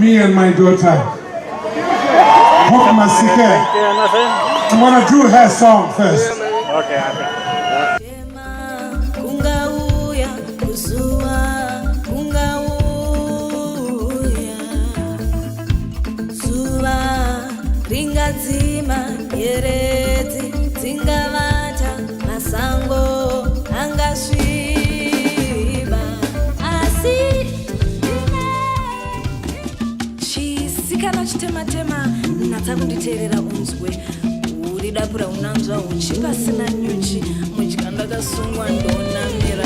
Me and my daughter, Masike. I'm gonna do her song first. Okay, Ringadzima yereti dzingavata masango angasviba asi chisikana chitema-tema natsa kunditeerera unzwe uri dapura unanzwa uchi pasina nyuchi mudya ndakasungwa ndonamira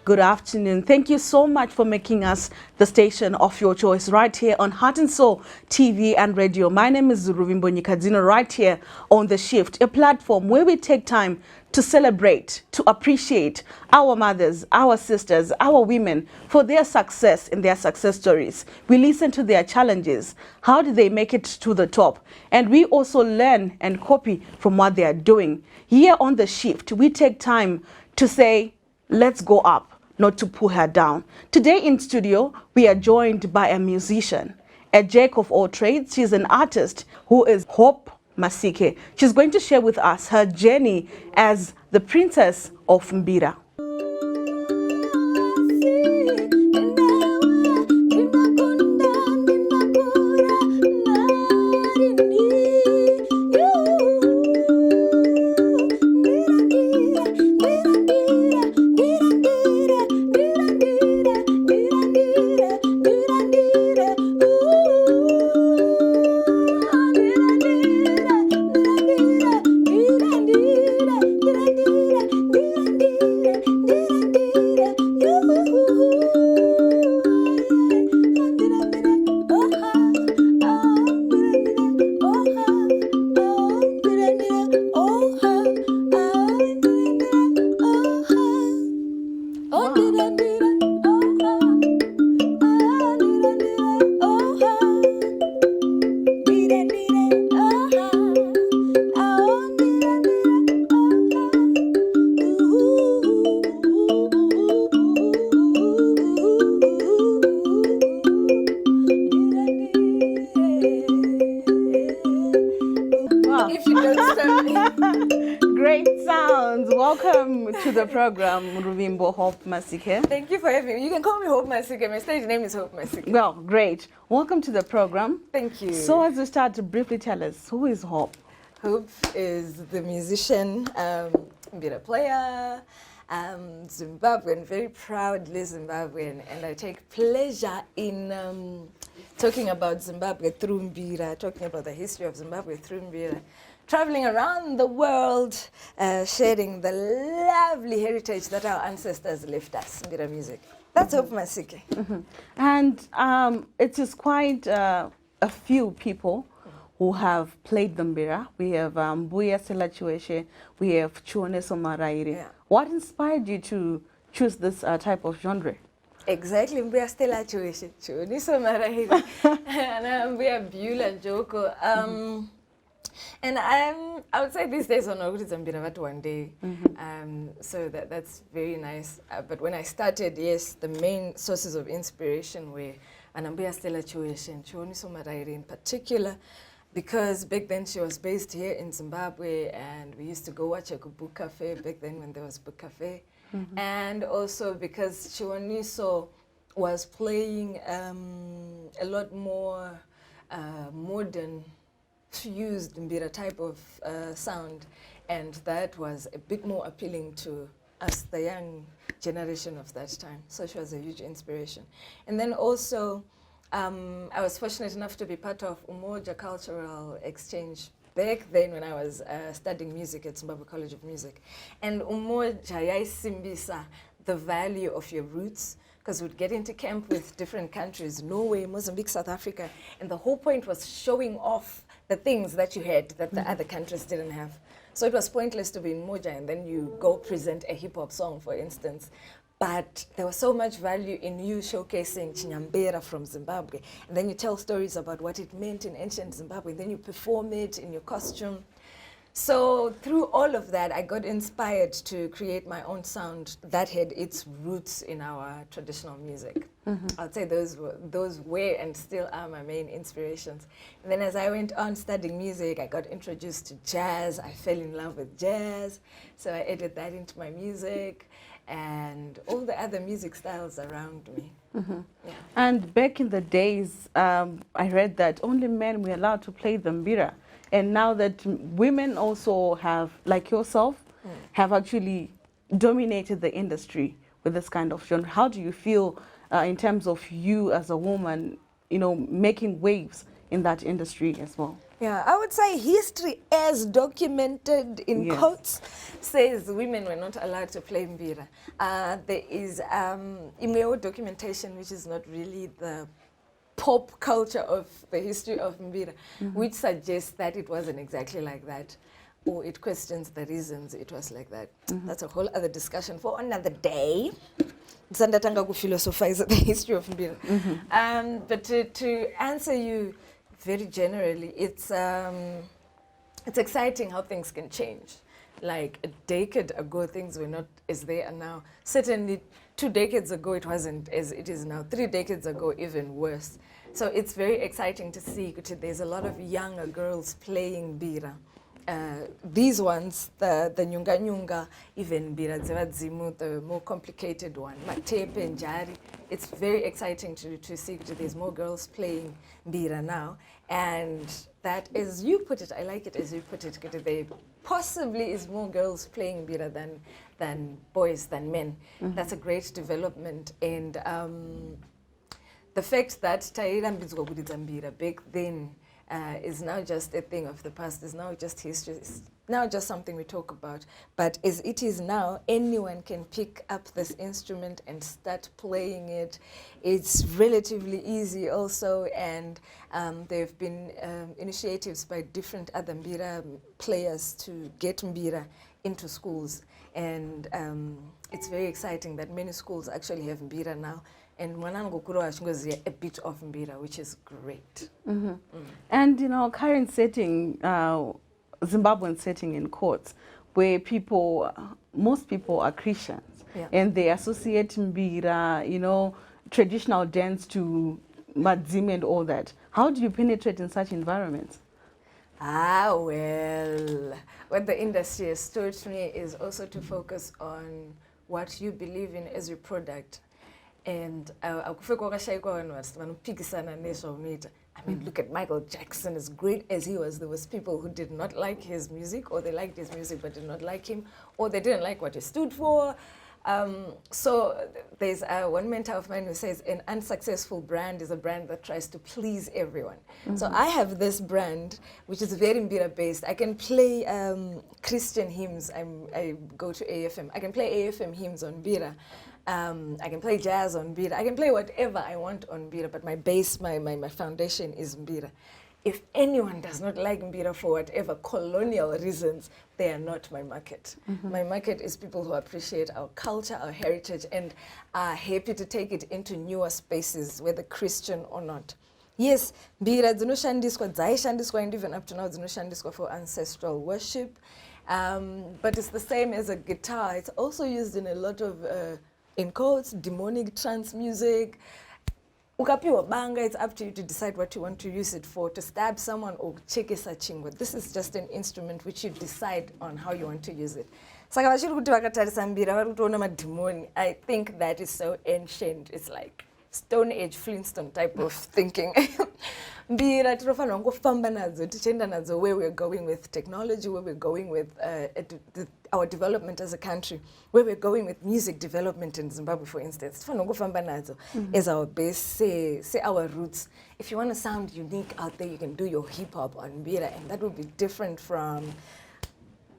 Good afternoon. Thank you so much for making us the station of your choice right here on Heart and Soul TV and radio. My name is Ruvimbo Nyikadzino, right here on The Shift, a platform where we take time to celebrate, to appreciate our mothers, our sisters, our women for their success and their success stories. We listen to their challenges. How did they make it to the top? And we also learn and copy from what they are doing. Here on The Shift, we take time to say, let's go up, not to pull her down. Today in studio, we are joined by a musician, a jack of all trades. She's an artist who is Hope Masike. She's going to share with us her journey as the Princess of Mbira. Great sounds. Welcome to the program, Ruvimbo Hope Masike. Thank you for having me. You can call me Hope Masike. My stage name is Hope Masike. Well, great. Welcome to the program. Thank you. So as we start, to briefly tell us, who is Hope? Hope is the musician, Mbira player, Zimbabwean, very proudly Zimbabwean, and I take pleasure in talking about Zimbabwe through Mbira, talking about the history of Zimbabwe through Mbira, traveling around the world, sharing the lovely heritage that our ancestors left us, Mbira music. That's Hope Masike. And it is quite a few people who have played the Mbira. We have Mbuya Selachiweshe, we have Johane Somaraire. Yeah. What inspired you to choose this type of genre? Exactly, Mbuya Selachiweshe, Johane Somaraire, and Mbuya Beulah Joko. And I would say these days on Auditor one day, so that's very nice. But when I started, yes, the main sources of inspiration were Anambuya Selachiweshe and Johane Somaraire in particular, because back then she was based here in Zimbabwe, and we used to go watch a book cafe back then when there was book cafe, and also because Chiwoniso was playing a lot more modern, fused Mbira type of sound, and that was a bit more appealing to us, the young generation of that time. So she was a huge inspiration. And then also, I was fortunate enough to be part of Umoja Cultural Exchange back then when I was studying music at Zimbabwe College of Music. And Umoja yaisimbisa the value of your roots, because we'd get into camp with different countries, Norway, Mozambique, South Africa, and the whole point was showing off the things that you had that the other countries didn't have. So it was pointless to be in Moja and then you go present a hip-hop song, for instance. But there was so much value in you showcasing Chinyambera from Zimbabwe. And then you tell stories about what it meant in ancient Zimbabwe. Then you perform it in your costume. So through all of that, I got inspired to create my own sound that had its roots in our traditional music. I'd say those were and still are my main inspirations. And then as I went on studying music, I got introduced to jazz. I fell in love with jazz. So I added that into my music and all the other music styles around me. Yeah. And back in the days, I read that only men were allowed to play the mbira. And now that women also have, like yourself, have actually dominated the industry with this kind of genre. How do you feel in terms of you as a woman, making waves in that industry as well? Yeah, I would say history as documented in quotes says women were not allowed to play mbira. There is imeo documentation, which is not really the pop culture of the history of mbira, which suggests that it wasn't exactly like that, or it questions the reasons it was like that. That's a whole other discussion for another day. Zandatanga ku philosophize the history of mbira. But to answer you very generally, it's exciting how things can change. Like a decade ago, things were not as they are now. Certainly 2 decades ago, it wasn't as it is now. 3 decades ago, even worse. So it's very exciting to see there's a lot of younger girls playing mbira. These ones, the nyunga nyunga, even mbira HStvZim, the more complicated one, matepe and jari. It's very exciting to see there's more girls playing mbira now. And that, as you put it, I like it as you put it, there possibly is more girls playing mbira than boys, than men. That's a great development. And the fact that Taira Mbizwa Gudita mbira back then is now just a thing of the past, is now just history, it's now just something we talk about. But as it is now, anyone can pick up this instrument and start playing it. It's relatively easy also, and there have been initiatives by different other mbira players to get mbira into schools. And it's very exciting that many schools actually have mbira now. And a bit of mbira, which is great. And current setting, Zimbabwean setting in courts, where most people are Christians, and they associate mbira, traditional dance to madzime and all that. How do you penetrate in such environments? Well, what the industry has taught me is also to focus on what you believe in as your product. And I mean, look at Michael Jackson. As great as he was, there was people who did not like his music, or they liked his music but did not like him, or they didn't like what he stood for. So there's one mentor of mine who says an unsuccessful brand is a brand that tries to please everyone. So I have this brand which is very mbira based. I can play Christian hymns. I go to AFM. I can play AFM hymns on mbira. I can play jazz on mbira. I can play whatever I want on mbira, but my base, my foundation is mbira. If anyone does not like mbira for whatever colonial reasons, they are not my market. My market is people who appreciate our culture, our heritage, and are happy to take it into newer spaces, whether Christian or not. Yes, mbira dzinoshandiswa, dzaishandiswa, and even up to now dzinoshandiswa for ancestral worship. But it's the same as a guitar. It's also used in a lot of in quotes, demonic trance music. Ukapiwa banga, it's up to you to decide what you want to use it for, to stab someone or chekesa chingwa. This is just an instrument which you decide on how you want to use it. I think that is so ancient. It's like Stone Age, Flintstone type of thinking. Mbira tinofana ngofamba nadzo tichenda nadzo where we're going with technology, where we're going with our development as a country, where we're going with music development in Zimbabwe, for instance. Tinofana ngofamba nadzo as our base, say our roots. If you want to sound unique out there, you can do your hip hop on mbira, and that will be different from,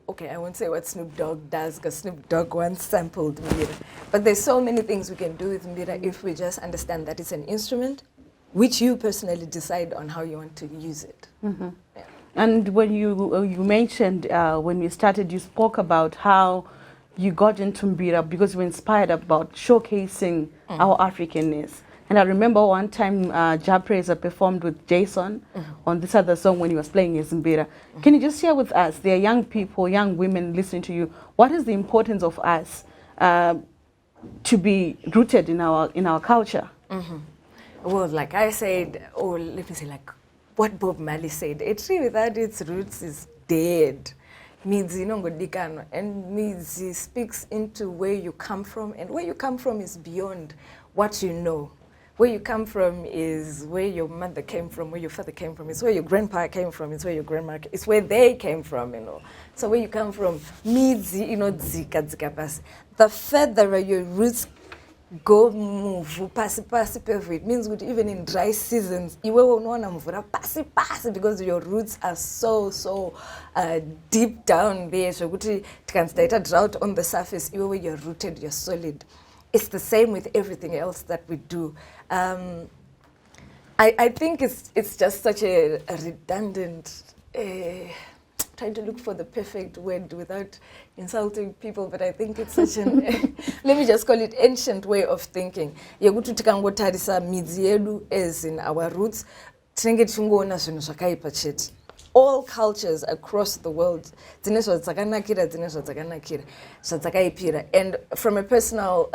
okay, I won't say what Snoop Dogg does, because Snoop Dogg once sampled mbira. But there's so many things we can do with mbira if we just understand that it's an instrument, which you personally decide on how you want to use it. Yeah. And when you mentioned when we started, you spoke about how you got into mbira because you were inspired about showcasing our Africanness. And I remember one time Japreza performed with Jason on this other song when he was playing his mbira. Can you just share with us, there are young people, young women listening to you, what is the importance of us to be rooted in our culture? Well, like I said, or let me say like what Bob Marley said, a tree without its roots is dead. Midzi inongodikana, and Midzi speaks into where you come from, and where you come from is beyond what you know. Where you come from is where your mother came from, where your father came from, it's where your grandpa came from, it's where your grandma, it's where they came from, you know. So where you come from, Midzi dzika pasi. The further your roots go move pasi pevu, it means that even in dry seasons iwe unoona mvura pasi because your roots are so deep down there zvokuti tikanzi taita drought on the surface iwe where you're rooted, you're solid. It's the same with everything else that we do. I think it's just such a redundant trying to look for the perfect word without insulting people, but I think it's such an let me just call it ancient way of thinking. Yekuti tikangotarisa midzi yedu as in our roots, tinenge tichongoona zvinhu zvakaipa chete. All cultures across the world dzine zvadzakanakira, dzine zvadzakanakira, zvadzakaipira. And from a personal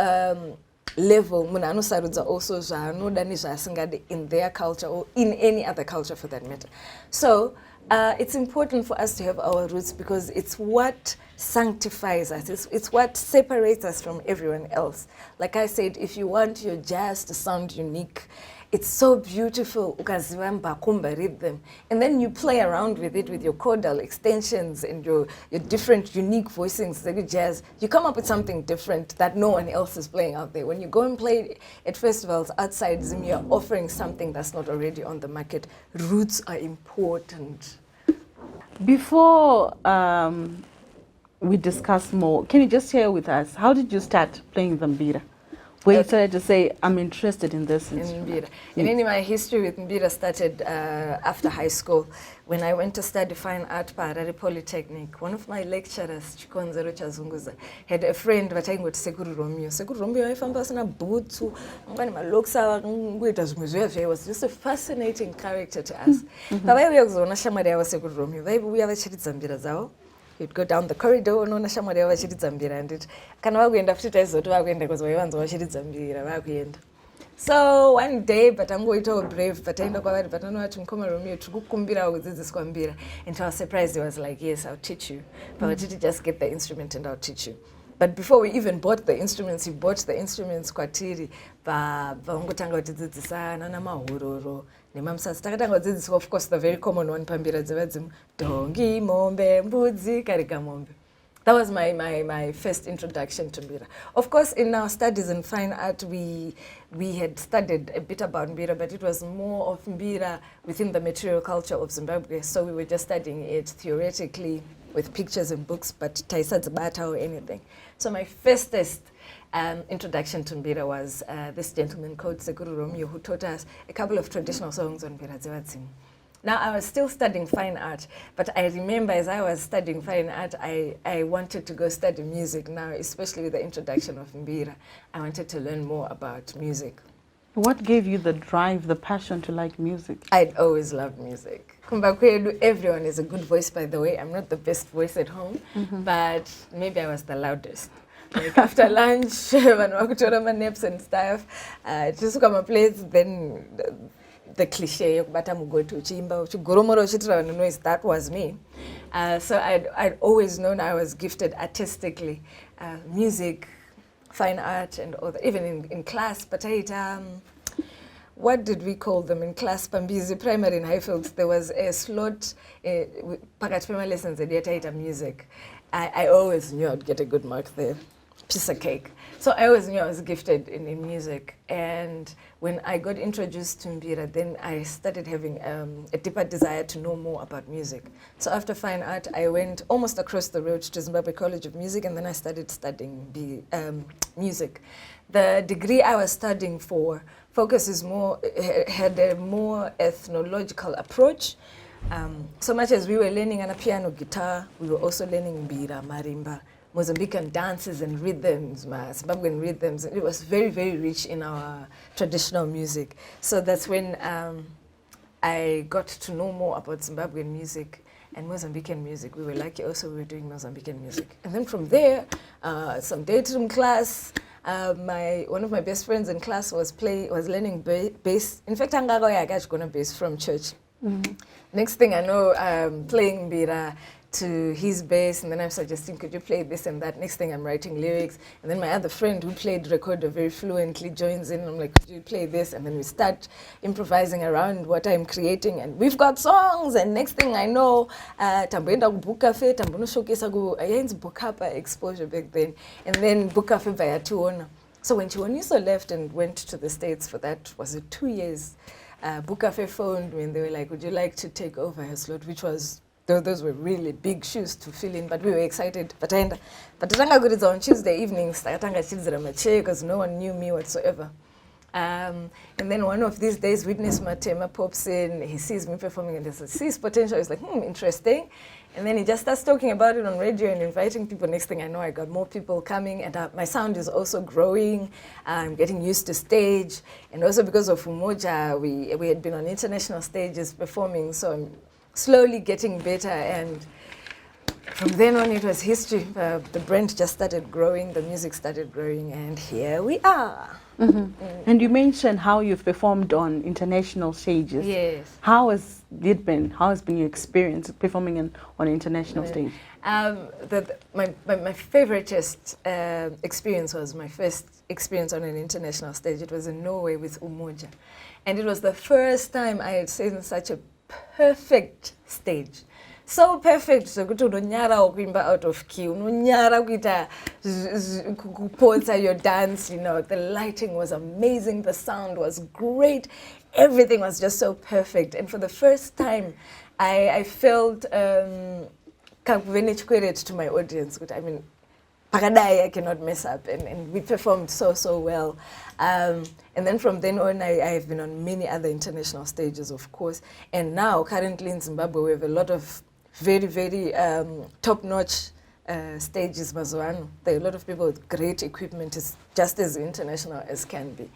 level, munhu anosarudza also zvaanoda nezvaasingadi in their culture or in any other culture for that matter. So it's important for us to have our roots because it's what sanctifies us. It's what separates us from everyone else. Like I said, if you want your jazz to sound unique, it's so beautiful, ukaziva mbakumba rhythm, and then you play around with it with your chordal extensions and your different unique voicings like jazz. You come up with something different that no one else is playing out there. When you go and play at festivals outside Zim, you're offering something that's not already on the market. Roots are important. Before we discuss more, can you just share with us, how did you start playing the mbira? Where you started to say, I'm interested in this. In mbira. And then my history with mbira started after high school. When I went to study fine art at Harare Polytechnic, one of my lecturers, Chikonzero Chazunguza, had a friend vataingoti Sekuru Romeo. Sekuru Romeo aifamba asina bhutsu, mangani malokisa ngoita zvimwe zviya. He was just a fascinating character to us. Pavaiuya kuzoona shamwari yavo Sekuru Romeo, vaiuya vachiridza mbira dzavo. You'd go down the corridor, unoona shamwari yavo vachiridza mbira, anditi kana vakuenda futi taizoti vakuenda because vaivanzi vachiridza mbira vakuenda. So one day patangoitawo brave pataenda kwavari patanoti mukoma Romeo tiri kukumbirawo kudzidziswa mbira, and I was surprised. He was like, yes, I'll teach you, but just get the instrument and I'll teach you. But before we even bought the instruments, he bought the instruments kwatiri pavangotanga kutidzidzisa namahororo nemamusasi. Takatanga kudzidziswa, of course, the very common one pambira dzevadzimu, dongi, mombe, mbudzi, karika mombe. That was my first introduction to mbira. Of course, in our studies in fine art, we had studied a bit about mbira, but it was more of mbira within the material culture of Zimbabwe. So we were just studying it theoretically with pictures and books, but taisadzibata or anything. So my firstest introduction to mbira was this gentleman called Sekuru Romeo, who taught us a couple of traditional songs on mbira dzevadzimu. Now, I was still studying fine art, but I remember as I was studying fine art, I wanted to go study music now, especially with the introduction of mbira. I wanted to learn more about music. What gave you the drive, the passion to like music? I'd always loved music. Kumba everyone is a good voice, by the way. I'm not the best voice at home, but maybe I was the loudest. Like after lunch, when I would my naps and stuff, just come a place, then the cliche but I'm going to chimba uchigoromoro noise, that was me. So I'd always known I was gifted artistically, music, fine art, and all that. Even in class, but what did we call them in class? Pambizi primary in Highfield, there was a slot pakat lessons and music. I always knew I'd get a good mark there. piece of cake. So I always knew I was gifted in music. And when I got introduced to Mbira, then I started having a deeper desire to know more about music. So after fine art, I went almost across the road to Zimbabwe College of Music, and then I started studying music. The degree I was studying for focuses more, had a more ethnological approach. So much as we were learning on a piano, guitar, we were also learning Mbira, Marimba, Mozambican dances and rhythms, Zimbabwean rhythms. It was very, very rich in our traditional music. So that's when I got to know more about Zimbabwean music and Mozambican music. We were lucky also we were doing Mozambican music. And then from there, some daydream class, one of my best friends in class was learning bass. In fact, I got going to bass from church. Next thing I know, I'm playing Mbira to his bass, and then I'm suggesting, could you play this and that? Next thing I'm writing lyrics, and then my other friend who played recorder very fluently joins in. I'm like, could you play this? And then we start improvising around what I'm creating, and we've got songs. And next thing I know, tamboenda ku cafe, tambono showcase ku ayenzi Bukapa exposure back then, and then Cafe by Tuona. So when Chiwoniso left and went to the States for that, was it 2 years? Cafe phoned when they were like, would you like to take over her slot, which was, those were really big shoes to fill in, but we were excited. But on Tuesday evenings, because no one knew me whatsoever. And then one of these days, Witness Matema pops in, he sees me performing, and he sees potential. He's like, interesting. And then he just starts talking about it on radio and inviting people. Next thing I know, I got more people coming, and my sound is also growing. I'm getting used to stage. And also because of Umoja, we had been on international stages performing, so I'm slowly getting better. And from then on, it was history. The brand just started growing, the music started growing, and here we are. And you mentioned how you've performed on international stages. Yes. How has it been? How has been your experience performing on international stage? My favorite experience was my first experience on an international stage. It was in Norway with Umoja. And it was the first time I had seen such a perfect stage. So perfect, so good to unyara okuimba out of key, unyara kuita kupotsa your dance, the lighting was amazing, the sound was great, everything was just so perfect. And for the first time, I felt credit to my audience. I mean, I cannot mess up, and we performed so well. And then from then on, I have been on many other international stages, of course. And now, currently in Zimbabwe, we have a lot of very, very top-notch stages, Mazuano. There are a lot of people with great equipment. It's just as international as can be.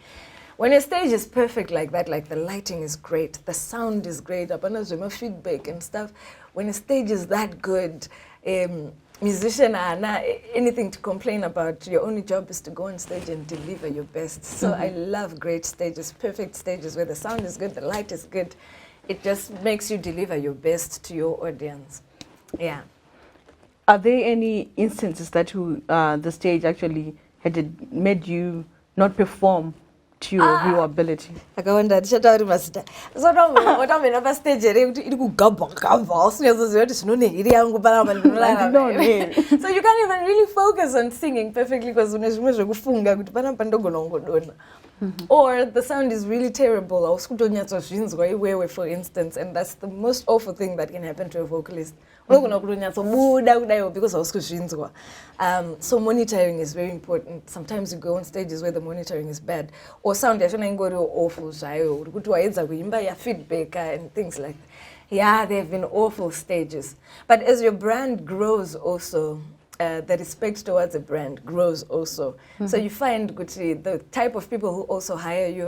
When a stage is perfect like that, like the lighting is great, the sound is great, abana feedback and stuff. When a stage is that good, musician are not anything to complain about. Your only job is to go on stage and deliver your best. So I love great stages, perfect stages where the sound is good, the light is good. It just makes you deliver your best to your audience. Yeah. Are there any instances that the stage actually had made you not perform to your real ability? I wonder, so now what I'm in stage, so you can't even really focus on singing perfectly because or the sound is really terrible, for instance, and that's the most awful thing that can happen to a vocalist. So monitoring is very important. Sometimes you go on stages where the monitoring is bad, or sound awful, feedback and things like that. Yeah, there have been awful stages. But as your brand grows also, the respect towards a brand grows also. So you find the type of people who also hire you.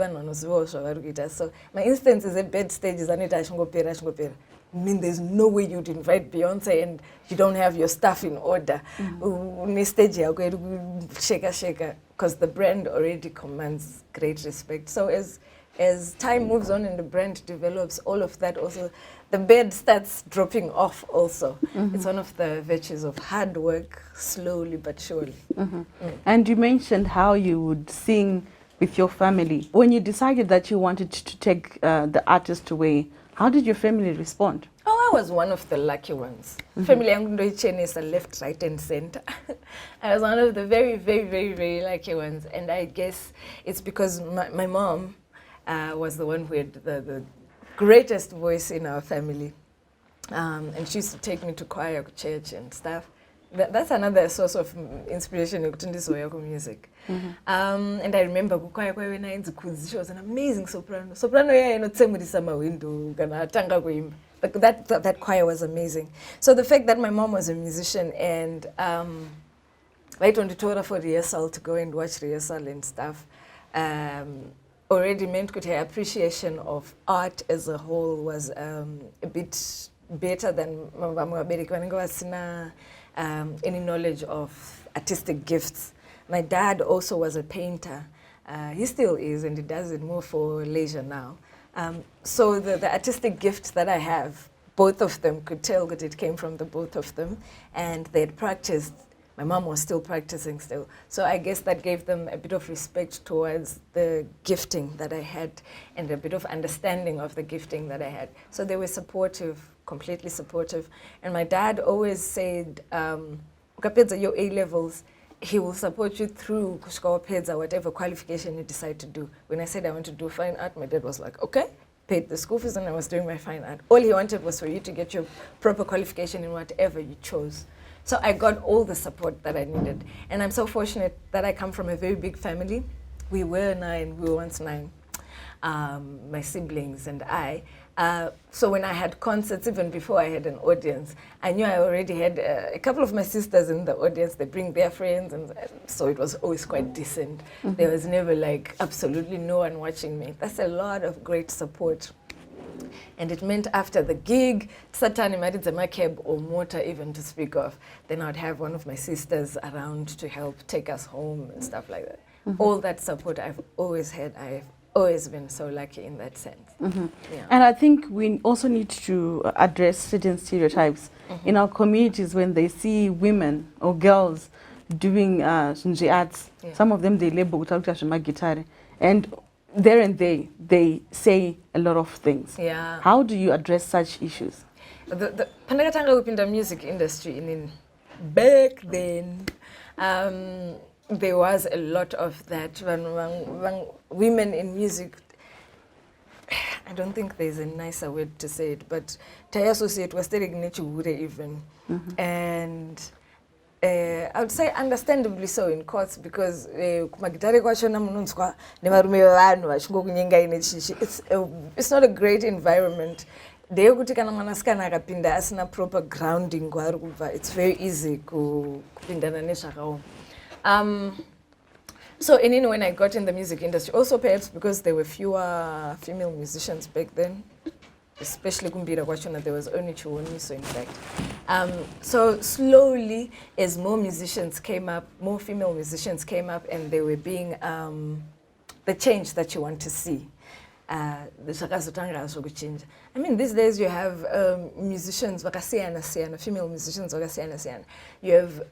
So my instance is a bad stages. I mean, there's no way you'd invite Beyonce and you don't have your stuff in order. Because the brand already commands great respect. So as time moves on and the brand develops, all of that also, the bed starts dropping off also. It's one of the virtues of hard work, slowly but surely. And you mentioned how you would sing with your family. When you decided that you wanted to take the artist away, how did your family respond? Oh, was one of the lucky ones. Family yangu ndo ichenesa left, right and center. I was one of the very, very, very, very lucky ones. And I guess it's because my mom was the one who had the greatest voice in our family. And she used to take me to choir, church and stuff. That's another source of inspiration in this way of music. And I remember choir when I she was an amazing soprano. Soprano yeah, not summer window, but that choir was amazing. So the fact that my mom was a musician and right on the tour for rehearsal to go and watch rehearsal and stuff, already meant her appreciation of art as a whole was a bit better than Mugabe when I was any knowledge of artistic gifts. My dad also was a painter. He still is, and he does it more for leisure now. So the artistic gift that I have, both of them could tell that it came from the both of them, and they'd practiced. My mom was still practicing still. So I guess that gave them a bit of respect towards the gifting that I had and a bit of understanding of the gifting that I had. So they were supportive, completely supportive. And my dad always said, your A-levels, he will support you through kushka or whatever qualification you decide to do. When I said I want to do fine art, my dad was like, okay, paid the school fees and I was doing my fine art. All he wanted was for you to get your proper qualification in whatever you chose. So I got all the support that I needed. And I'm so fortunate that I come from a very big family. We were once nine, my siblings and I. So when I had concerts, even before I had an audience, I knew I already had a couple of my sisters in the audience. They bring their friends, and so it was always quite decent. There was never like absolutely no one watching me. That's a lot of great support. And it meant after the gig, Satani married a cab or motor even to speak of, then I'd have one of my sisters around to help take us home and stuff like that. All that support I've always had. I've always been so lucky in that sense. Yeah. And I think we also need to address certain stereotypes in our communities when they see women or girls doing arts. Yeah. Some of them they label guitar, and there and they say a lot of things. Yeah. How do you address such issues? The Pandagatanga in the music industry back then, there was a lot of that. When women in music, I don't think there's a nicer word to say it, but I associate was even. And I would say understandably so in courts because it's not a great environment. Proper grounding, it's very easy to so when I got in the music industry, also perhaps because there were fewer female musicians back then, especially Kumbira Kwachona, there was only Johane, so in fact. So slowly, as more musicians came up, more female musicians came up, and they were being the change that you want to see. I mean, these days you have musicians, female musicians, you have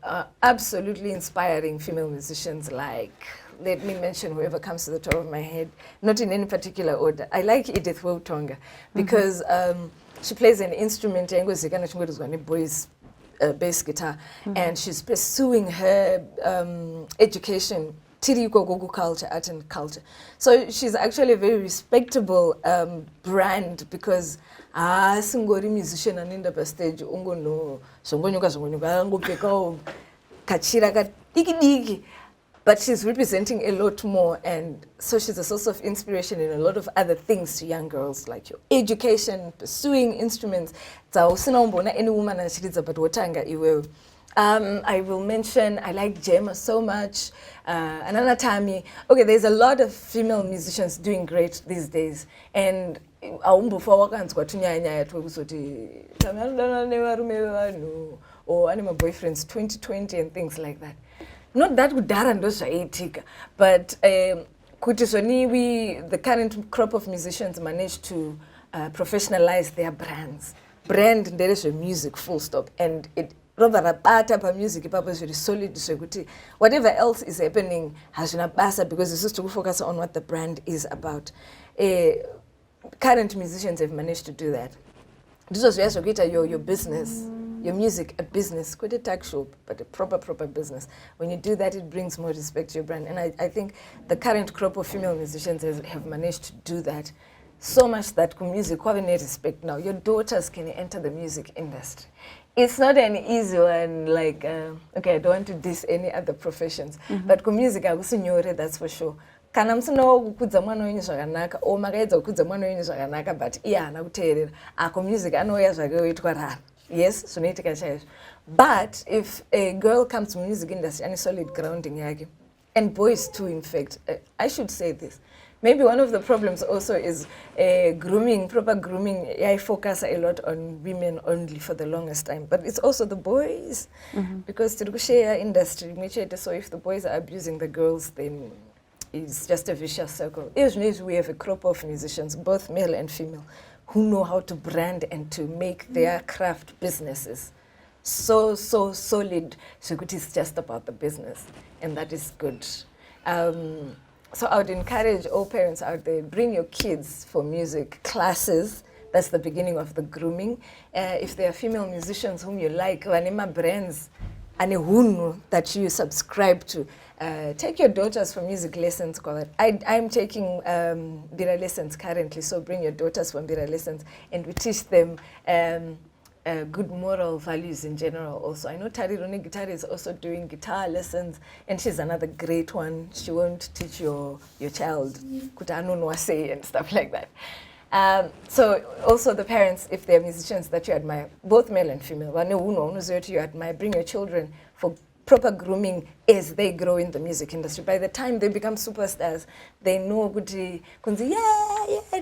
absolutely inspiring female musicians like, let me mention whoever comes to the top of my head, not in any particular order. I like Edith Wotonga because she plays an instrument, boys bass guitar, and she's pursuing her education, culture, art and culture. So she's actually a very respectable brand because singori musician and in the stage ungono kachira digi, but she's representing a lot more, and so she's a source of inspiration in a lot of other things to young girls, like your education, pursuing instruments. Any woman but Wotanga iwe. I will mention, I like Gemma so much, Anana Tami. Okay, there's a lot of female musicians doing great these days. And or animal boyfriends 2020 and things like that. Not that but the current crop of musicians managed to professionalize their brands. Brand, there is a music, full stop. And it rather a type of music is very solid, so whatever else is happening has no basa because it's just to focus on what the brand is about. Current musicians have managed to do that. Ndizo zviya your business, your music a business, quite a tag shop, but a proper business. When you do that, it brings more respect to your brand. And I think the current crop of female musicians have managed to do that so much that music have any respect now. Your daughters can enter the music industry. It's not an easy one, like, okay, I don't want to diss any other professions, but music, that's for sure. Kana musina kukudza mwana wenyu zvakanaka o makaedza kukudza mwana wenyu zvakanaka but iye haana kuteerera ako music anouya zvake oitwa rara. Yes, zvinoitika chaizvo. But if a girl comes to music industry and solid grounding yake, and boys too, in fact, I should say this. Maybe one of the problems also is grooming, proper grooming. I focus a lot on women only for the longest time, but it's also the boys, because to share industry, so if the boys are abusing the girls, then it's just a vicious circle. Usually we have a crop of musicians, both male and female, who know how to brand and to make their craft businesses so solid. So it's just about the business, and that is good. So I would encourage all parents out there, bring your kids for music classes. That's the beginning of the grooming. If there are female musicians whom you like, wanema brands, and hunu that you subscribe to, take your daughters for music lessons. I'm taking Bira lessons currently, so bring your daughters for Bira lessons, and we teach them good moral values in general also. I know Tarironi Guitar is also doing guitar lessons, and she's another great one. She won't teach your child kutanunwase and stuff like that. So also the parents, if they're musicians that you admire, both male and female, you admire, bring your children for proper grooming as they grow in the music industry. By the time they become superstars, they know kuti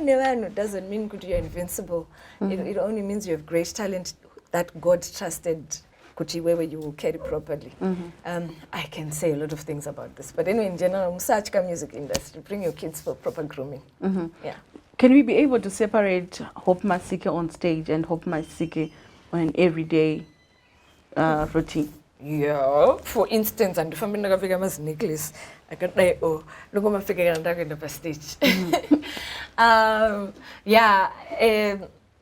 never doesn't mean kuti you're invincible. It only means you have great talent that God trusted kuti where you will carry properly. I can say a lot of things about this, but anyway, in general, musachka music industry, bring your kids for proper grooming. Yeah. Can we be able to separate Hope Masike on stage and Hope Masike on an everyday routine? Yeah, for instance, and if I'm not going to necklace, I can say, oh, look at my figure and I'm going to stage.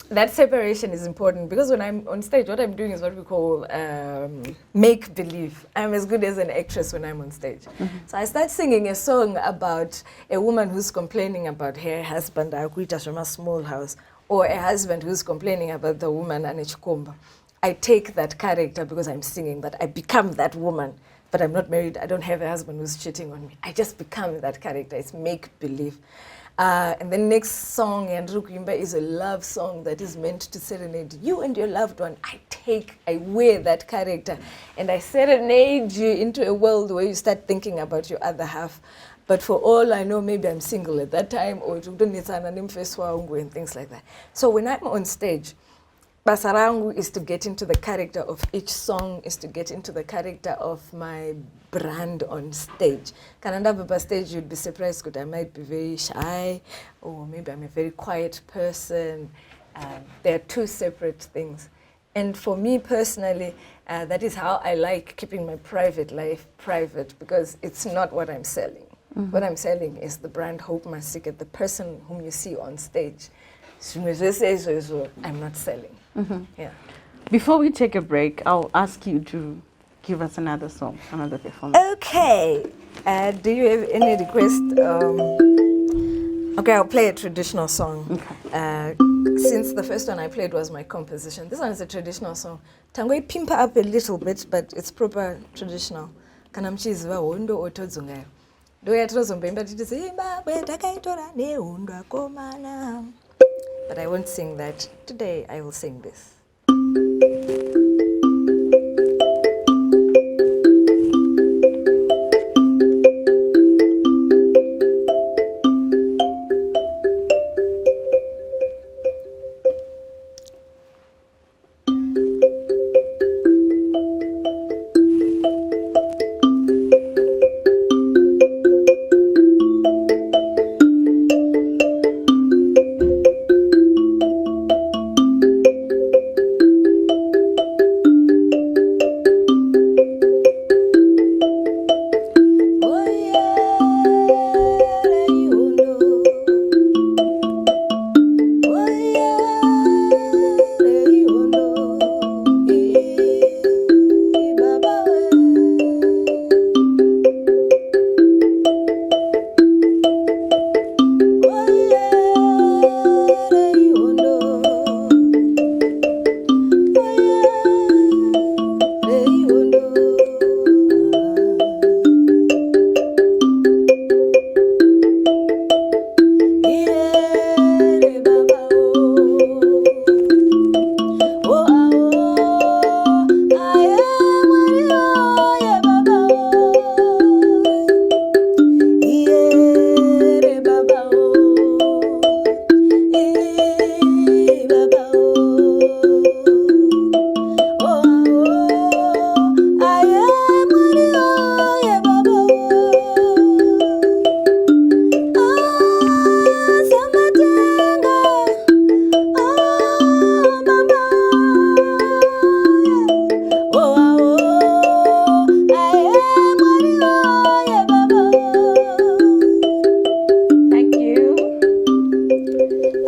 That separation is important, because when I'm on stage, what I'm doing is what we call make believe. I'm as good as an actress when I'm on stage. So I start singing a song about a woman who's complaining about her husband, Akuita from a small house, or a husband who's complaining about the woman and Chikomba. I take that character because I'm singing that. I become that woman, but I'm not married. I don't have a husband who's cheating on me. I just become that character. It's make believe. And the next song, Yandrukimba, is a love song that is meant to serenade you and your loved one. I wear that character, and I serenade you into a world where you start thinking about your other half. But for all I know, maybe I'm single at that time, or and things like that. So when I'm on stage, Basarangu is to get into the character of each song, is to get into the character of my brand on stage. Kananda Baba stage, you'd be surprised because I might be very shy, or maybe I'm a very quiet person. They're two separate things. And for me personally, that is how I like keeping my private life private, because it's not what I'm selling. What I'm selling is the brand Hope Masike, the person whom you see on stage. I'm not selling. Yeah. Before we take a break, I'll ask you to give us another song, another performance. Okay. Do you have any request? Okay, I'll play a traditional song. Okay. Since the first one I played was my composition, this one is a traditional song. Tango pimp up a little bit, but it's proper traditional. Kanamchiziva wondo otodzungayo. Doya trozomba titizimba bwetakaitora nehondo akomana. But I won't sing that. Today I will sing this.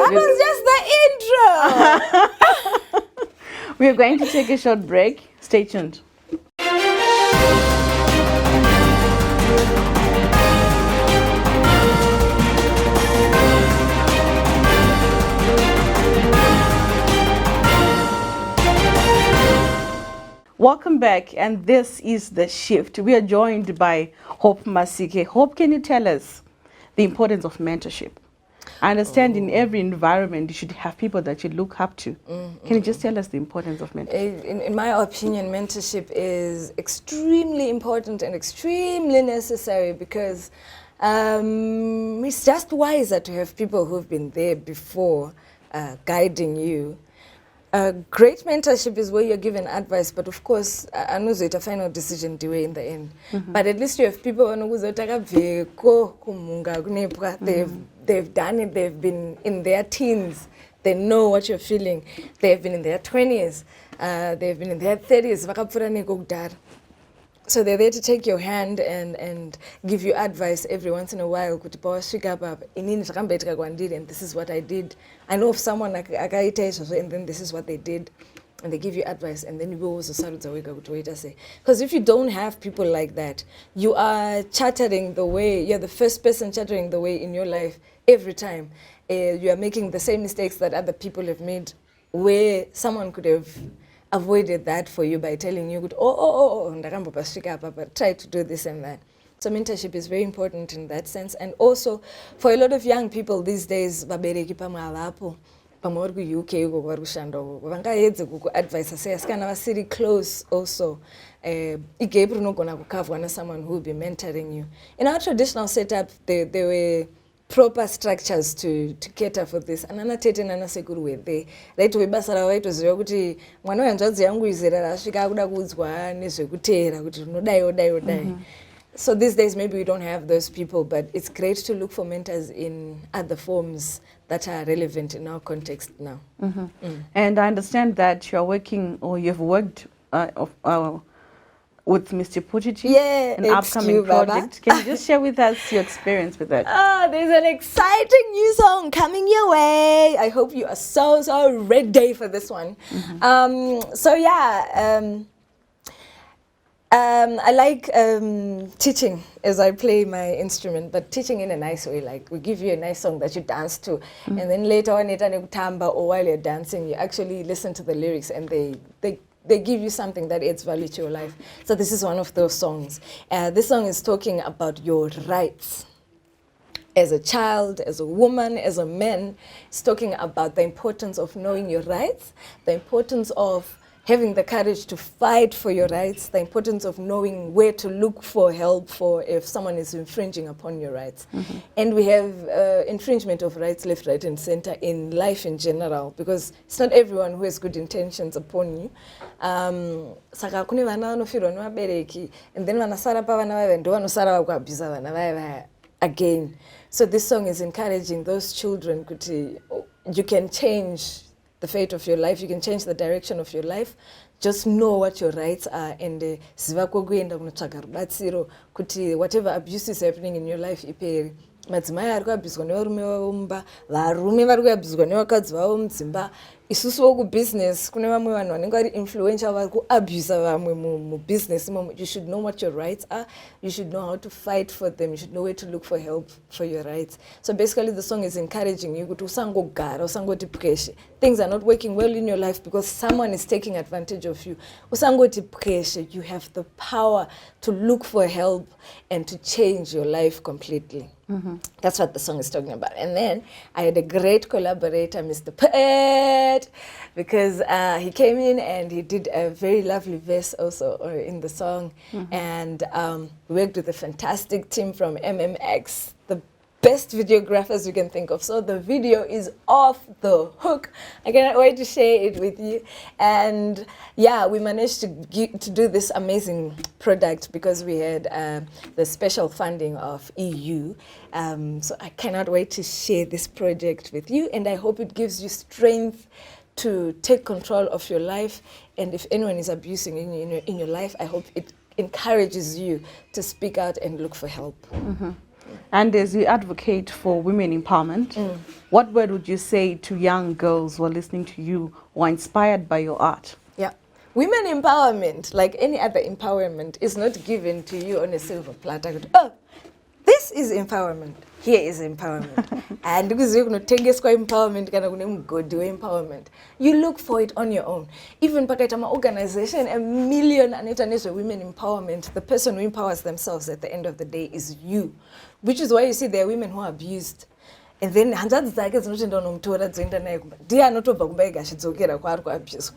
That was just the intro. We are going to take a short break. Stay tuned. Welcome back, and this is The Shift. We are joined by Hope Masike. Hope, can you tell us the importance of mentorship? I understand in every environment you should have people that you look up to. Can you just tell us the importance of mentorship? In my opinion, mentorship is extremely important and extremely necessary because it's just wiser to have people who've been there before guiding you. Great mentorship is where you're given advice, but of course, I know it's a final decision to weigh in the end. But at least you have people who they've done it, they've been in their teens, they know what you're feeling, they've been in their 20s, they've been in their 30s. So they're there to take your hand and give you advice every once in a while. And this is what I did. I know of someone and then this is what they did. And they give you advice, and then you go also start to wait. Because if you don't have people like that, you are chattering the way, you're the first person chattering the way in your life every time. You are making the same mistakes that other people have made, where someone could have avoided that for you by telling you, but try to do this and that. So mentorship is very important in that sense. And also for a lot of young people these days, advice city close also. Someone who will be mentoring you. In our traditional setup, there were proper structures to cater for this. And anatete nana sekuru wethe. Right we basara waitu ziyo kuti mwana wanzwazi yangu izera rasvika akuda kudzwa nezvekutera kuti unodai. So these days maybe we don't have those people, but it's great to look for mentors in other forms that are relevant in our context now. And I understand that you're working, or you've worked with Mr. Putiti, an upcoming project. Can you just share with us your experience with that? There's an exciting new song coming your way. I hope you are so ready for this one. I like teaching as I play my instrument, but teaching in a nice way. Like we give you a nice song that you dance to, and then later on, or while you're dancing, you actually listen to the lyrics, and they give you something that adds value to your life. So this is one of those songs. This song is talking about your rights. As a child, as a woman, as a man, it's talking about the importance of knowing your rights, the importance of having the courage to fight for your rights, the importance of knowing where to look for help for if someone is infringing upon your rights. And we have infringement of rights left, right, and center in life in general, because it's not everyone who has good intentions upon you. Saka kune vana vanofirwa nevabereki, and then vanasara pa vana vave ndo vanosara vakuabhisa vana vave again. So this song is encouraging those children kuti you can change the fate of your life, you can change the direction of your life. Just know what your rights are, and kuti whatever abuse is happening in your life iperi. Madzimai ari kuabhizwa nevarume vavo mumba, varume vari kuabhizwa nevakadzi vavo mudzimba. Isusu wokubusiness kune vamwe vanhu vanenge vari influential vari kuabhisa vamwe mubusiness imomo. You should know what your rights are. You should know how to fight for them. You should know where to look for help for your rights. So basically the song is encouraging you kuti usangogara, usangoti pweshe. Things are not working well in your life because someone is taking advantage of you. Usangoti pweshe. You have the power to look for help and to change your life completely. That's what the song is talking about. And then I had a great collaborator, Mr. Pet, because he came in and he did a very lovely verse also in the song. And worked with a fantastic team from MMX, the best videographers you can think of. So the video is off the hook. I cannot wait to share it with you. And yeah, we managed to do this amazing product because we had the special funding of EU. So I cannot wait to share this project with you, and I hope it gives you strength to take control of your life. And if anyone is abusing in your life, I hope it encourages you to speak out and look for help. And as you advocate for women empowerment, what word would you say to young girls who are listening to you or are inspired by your art? Yeah. Women empowerment, like any other empowerment, is not given to you on a silver platter. Oh, this is empowerment. Here is empowerment. And because you're going to take this empowerment, go do empowerment. You look for it on your own. Even Pakatama organization, 1 million and international women empowerment, the person who empowers themselves at the end of the day is you. Which is why you see there are women who are abused. And then hanzvadzi dzake dzinotoenda unomutora dzoenda naye kumba ndiye anotobva kumba ega achidzokera kwaari kuabhuswa.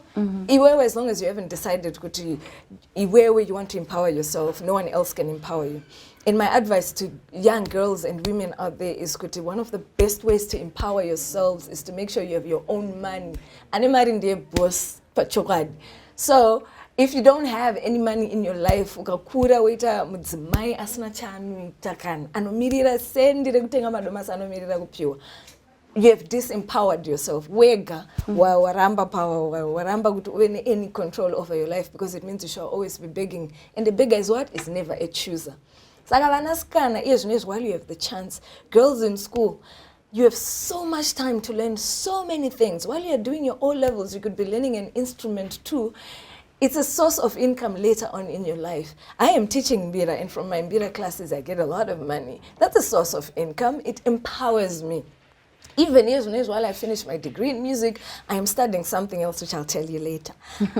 Iwewe, as long as you haven't decided kuti iwewe you want to empower yourself, no one else can empower you. And my advice to young girls and women out there is kuti one of the best ways to empower yourselves is to make sure you have your own money. Ane mari ndiye boss pachokwadi. So if you don't have any money in your life, ukakura waita mudzimai asina chaanoita kana anomirira sendi rekutenga madomasi anomirira kupiwa, you have disempowered yourself. Wega waramba power, waramba kuti uve any control over your life, because it means you shall always be begging. And the beggar is what? Is never a chooser. Saka vanasikana izvonizvi, while you have the chance, girls in school, you have so much time to learn so many things. While you're doing your O-levels, you could be learning an instrument too. It's a source of income later on in your life. I am teaching Mbira, and from my Mbira classes, I get a lot of money. That's a source of income. It empowers me. Even years while I finish my degree in music, I am studying something else, which I'll tell you later.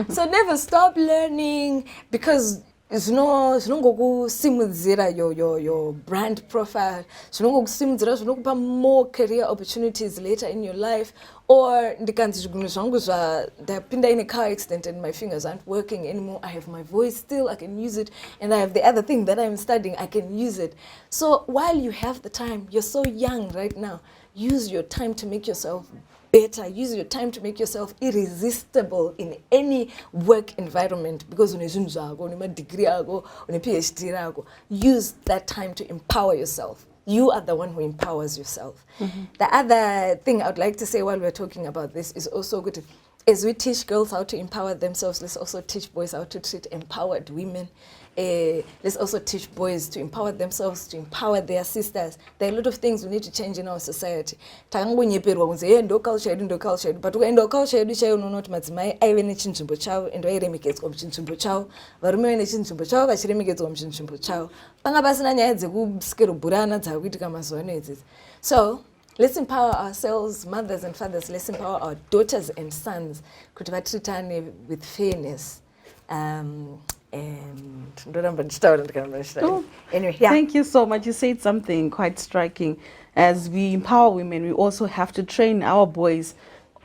So never stop learning, because zvinongokusimudzira your brand profile, zvinongokusimudzira, zvinokupa more career opportunities later in your life. Or ndikanzi zvigunwe zvangu ndapinda in a car accident and my fingers aren't working anymore, I have my voice still, I can use it, and I have the other thing that I'm studying, I can use it. So while you have the time, you're so young right now, use your time to make yourself better. Use your time to make yourself irresistible in any work environment, because une zvinhu zvako, une madegree ako, une PhD rako. Use that time to empower yourself. You are the one who empowers yourself. The other thing I would like to say while we're talking about this is also good. As we teach girls how to empower themselves, let's also teach boys how to treat empowered women. Let's also teach boys to empower themselves, to empower their sisters. There are a lot of things we need to change in our society. Takangonyeperwa kunze endo culture yedu, but ukaenda culture yedu chaiyo unoona kuti madzimai aive nechinzvimbo chavo ende vairemekedzwa muchinzvimbo chavo, varume vane chinzvimbo chavo vachiremekedzwa muchinzvimbo chavo. Panga pasina nyaya dzekusikerobhurana dzakuitika mazuva ano idzidzi. So let's empower ourselves, mothers and fathers. Let's empower our daughters and sons kuti vatreatane with fairness. And anyway, yeah. Thank you so much. You said something quite striking. As we empower women, we also have to train our boys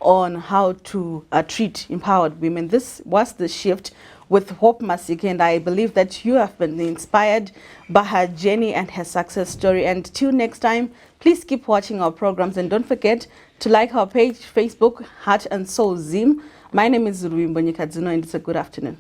on how to treat empowered women. This was the shift with Hope Masike, and I believe that you have been inspired by her journey and her success story. And till next time, please keep watching our programs, and don't forget to like our page, Facebook, HStvZim. My name is Mbonyikadzino, and it's a good afternoon.